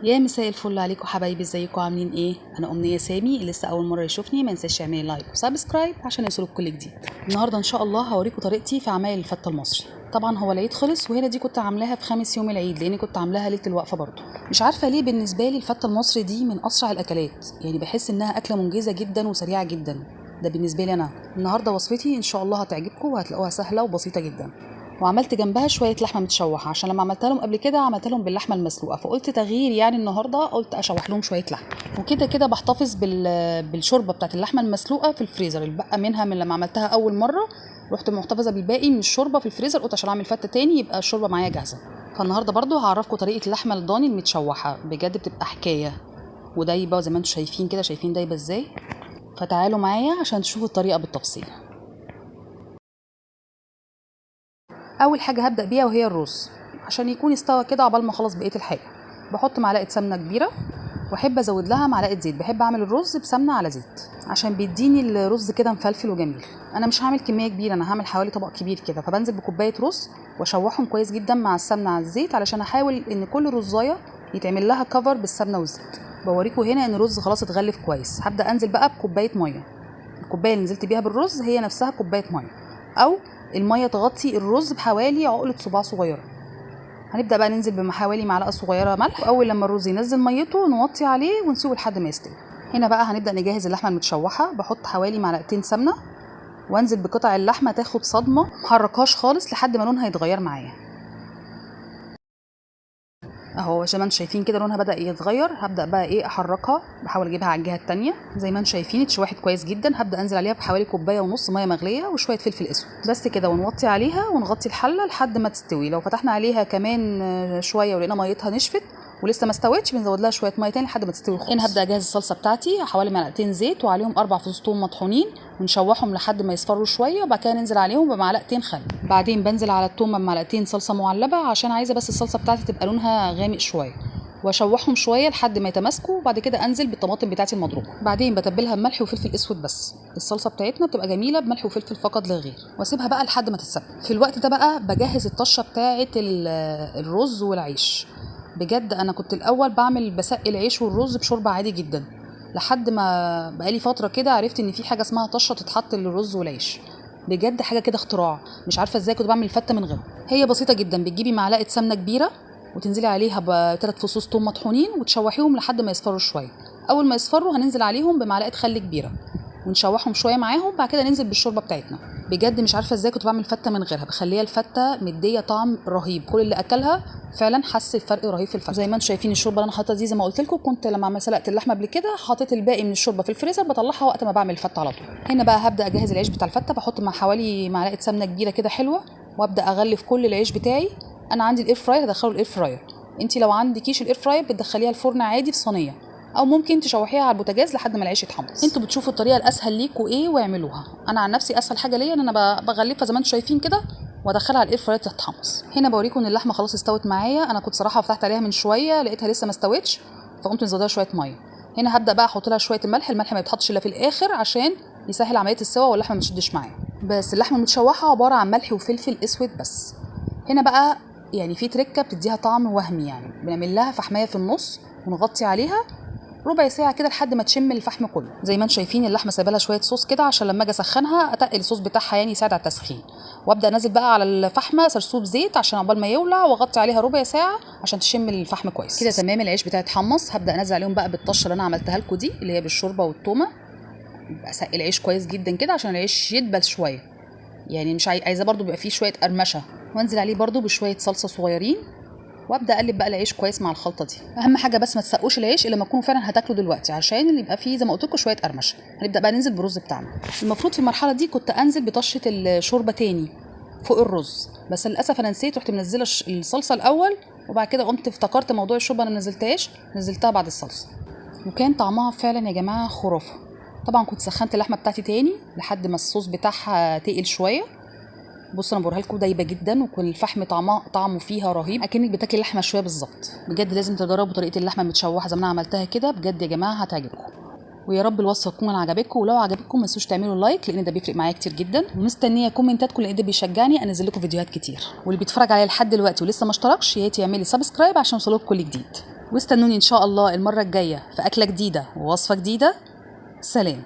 يا مساء الفل عليكم حبايبي، ازيكم عاملين ايه؟ انا امنيه سامي. اللي لسه اول مره يشوفني ما ينساش يعمل لايك وسبسكرايب عشان يوصلك كل جديد. النهارده ان شاء الله هوريكم طريقتي في عمايل الفته المصري. طبعا هو العيد خلص، وهنا دي كنت عاملاها في خامس يوم العيد لاني كنت عاملاها ليله الوقفه برضو. مش عارفه ليه بالنسبه لي الفته المصري دي من اسرع الاكلات، يعني بحس انها اكله منجزه جدا وسريعه جدا. ده بالنسبه لي انا. النهارده وصفتي ان شاء الله هتعجبكم وهتلاقوها سهله وبسيطه جدا. وعملت جنبها شويه لحمه متشوحه عشان لما عملتها لهم قبل كده عملتها لهم باللحمه المسلوقه، فقلت تغيير يعني النهارده قلت اشوح لهم شويه لحمه. وكده كده بحتفظ بالشوربه بتاعت اللحمه المسلوقه في الفريزر، البقى منها من لما عملتها اول مره رحت محتفظه بالباقي من الشوربه في الفريزر، قلت عشان اعمل فته تاني يبقى الشوربه معايا جاهزه. فالنهارده برضو هعرفكم طريقه اللحمه الضاني المتشوحه، بجد بتبقى حكايه ودايبه زي ما انتم شايفين كده، شايفين دايبه ازاي؟ فتعالوا معايا عشان تشوفوا الطريقه بالتفصيل. اول حاجه هبدا بيها وهي الرز، عشان يكون استوى كده عقبال ما اخلص بقيه الحاجه. بحط معلقه سمنه كبيره واحب ازود لها معلقه زيت. بحب اعمل الرز بسمنه على زيت عشان بيديني الرز كده مفلفل وجميل. انا مش هعمل كميه كبيره، انا هعمل حوالي طبق كبير كده، فبنزل بكوبايه رز واشوحهم كويس جدا مع السمنه على الزيت علشان احاول ان كل رزايه يتعمل لها كفر بالسمنه والزيت. بوريكم هنا ان الرز خلاص اتغلف كويس. هبدا انزل بقى بكوبايه ميه، الكوبايه اللي نزلت بيها بالرز هي نفسها كوبايه ميه، او الميه تغطي الرز بحوالي عقله صباع صغيره. هنبدا بقى ننزل بحوالي معلقه صغيره ملح، واول لما الرز ينزل ميته نوطي عليه ونسيبه لحد ما يستوي. هنا بقى هنبدا نجهز اللحمه المتشوحه. بحط حوالي معلقتين سمنه وانزل بقطع اللحمه تاخد صدمه، محركهاش خالص لحد ما لونها يتغير معايا اهو. زي ما انتم شايفين كده لونها بدا يتغير. هبدا بقى ايه احركها، بحاول اجيبها على الجهه الثانيه. زي ما انتم شايفين اتشوحت كويس جدا. هبدا انزل عليها بحوالي كوبايه ونص ميه مغليه وشويه فلفل اسود بس كده، ونوطي عليها ونغطي الحله لحد ما تستوي. لو فتحنا عليها كمان شويه ولقينا ميتها نشفت ولسه ما استوتش بنزود لها شويه ميه تاني لحد ما تستوي خالص. هنا هبدا اجهز الصلصه بتاعتي، حوالي معلقتين زيت وعليهم 4 فصوص ثوم مطحونين ونشوحهم لحد ما يصفروا شويه، وبعد كده ننزل عليهم بمعلقتين خل. بعدين بنزل على الثوم بمعلقتين صلصه معلبه عشان عايزه بس الصلصه بتاعتي تبقى لونها غامق شويه، واشوحهم شويه لحد ما يتماسكوا. وبعد كده انزل بالطماطم بتاعتي المضروبه. بعدين بتبلها بملح وفلفل اسود بس. الصلصه بتاعتنا بتبقى جميله بملح وفلفل فقط لا غير، واسيبها بقى لحد ما تتسبك. في الوقت ده بقى بجهز الطشه بتاعه الرز والعيش. بجد انا كنت الاول بسقي العيش والرز بشوربه عادي جدا، لحد ما بقالي فتره كده عرفت ان في حاجه اسمها طشه تتحط للرز والعيش. بجد حاجه كده اختراع، مش عارفه ازاي كنت بعمل الفته من غيره. هي بسيطه جدا، بتجيبي معلقه سمنه كبيره وتنزلي عليها ب3 فصوص ثوم مطحونين وتشوحيهم لحد ما يصفروا شويه. اول ما يصفروا هننزل عليهم بمعلقه خل كبيره ونشوحهم شويه معاهم، بعد كده ننزل بالشوربه بتاعتنا. بجد مش عارفه ازاي كنت بعمل فته من غيرها، بخليها الفته مديه طعم رهيب. كل اللي اكلها فعلا حس بفرق رهيب في الفته. زي ما انتم شايفين الشوربه اللي انا حاطه دي، زي ما قلت لكم كنت لما سلقت اللحمه قبل كده حطيت الباقي من الشوربه في الفريزر بطلعها وقت ما بعمل الفته على طول. هنا بقى هبدا اجهز العيش بتاع الفته. بحط مع حوالي معلقه سمنه كبيره كده حلوه، وابدا اغلف كل العيش بتاعي. انا عندي الاير فراير هدخله الاير فراير، انت لو عندكيش الاير فراير بتدخليها الفرن عادي في صينيه، او ممكن تشوحيها على البوتاجاز لحد ما العيش يتحمص. انتوا بتشوفوا الطريقه الاسهل ليكوا ايه واعملوها. انا عن نفسي اسهل حاجه ليا ان انا بغلفها زي ما انتم شايفين كده وادخلها على الاير فراير تتحمص. هنا بوريكم ان اللحمه خلاص استوت معايا. انا كنت صراحه فتحت عليها من شويه لقيتها لسه ما استوتش، فقمت مزودها شويه ميه. هنا هبدا بقى احط لها شويه الملح. الملح ما بيتحطش الا في الاخر عشان يسهل عمليه السوا واللحمه ما تشدش معايا. بس اللحمه المتشوحه عباره عن ملح وفلفل اسود بس. هنا بقى يعني في تركه بتديها طعم وهمي، يعني بنعمل لها فحمايه في النص ونغطي عليها ربع ساعه كده لحد ما تشم الفحم كله. زي ما انتم شايفين اللحمه سايبه لها شويه صوص كده عشان لما اجي اسخنها اتقل الصوص بتاعها، يعني يساعد على التسخين. وابدا انزل بقى على الفحمه سرسوب زيت عشان عقبال ما يولع، واغطي عليها ربع ساعه عشان تشم الفحم كويس كده. تمام، العيش بتاعي اتحمص. هبدا انزل عليهم بقى بالطشه اللي انا عملتها لكم دي اللي هي بالشوربه والتومه. اسقي العيش كويس جدا كده عشان العيش يدبل شويه، يعني مش عايزه برده بيبقى فيه شويه قرمشه. وانزل عليه برده بشويه صلصه صغيرين، وابدا اقلب بقى العيش كويس مع الخلطه دي. اهم حاجه بس ما تسقوش العيش الا لما تكونوا فعلا هتاكلوا دلوقتي عشان اللي يبقى فيه زي ما قلت لكم شويه قرمشه. هنبدا بقى ننزل بالرز بتاعنا. المفروض في المرحله دي كنت انزل بطشه الشوربه تاني فوق الرز، بس للاسف انا نسيت، رحت منزله الصلصه الاول وبعد كده قمت افتكرت موضوع الشوربه انا ما نزلتهاش، نزلتها بعد الصلصه وكان طعمها فعلا يا جماعه خرافه. طبعا كنت سخنت اللحمه بتاعتي تاني لحد ما الصوص بتاعها تقل شويه. بصوا انا بوريها لكم دايبه جدا، وكل الفحم طعمه فيها رهيب، اكنك بتاكل لحمه شويه بالظبط. بجد لازم تجربوا طريقه اللحمه المتشوحه زي ما انا عملتها كده، بجد يا جماعه هتعجبكم. ويا رب الوصفه تكون عجبتكم، ولو عجبتكم ما تنسوش تعملوا لايك لان ده بيفرق معايا كتير جدا، ومستنيه كومنتاتكم لان ده بيشجعني انزل لكم فيديوهات كتير. واللي بيتفرج عليا لحد دلوقتي ولسه ما اشتركش يا ريت يعمل لي سبسكرايب عشان يوصلوا كل جديد. واستنوني ان شاء الله المره الجايه في اكله جديده ووصفه جديده. سلام.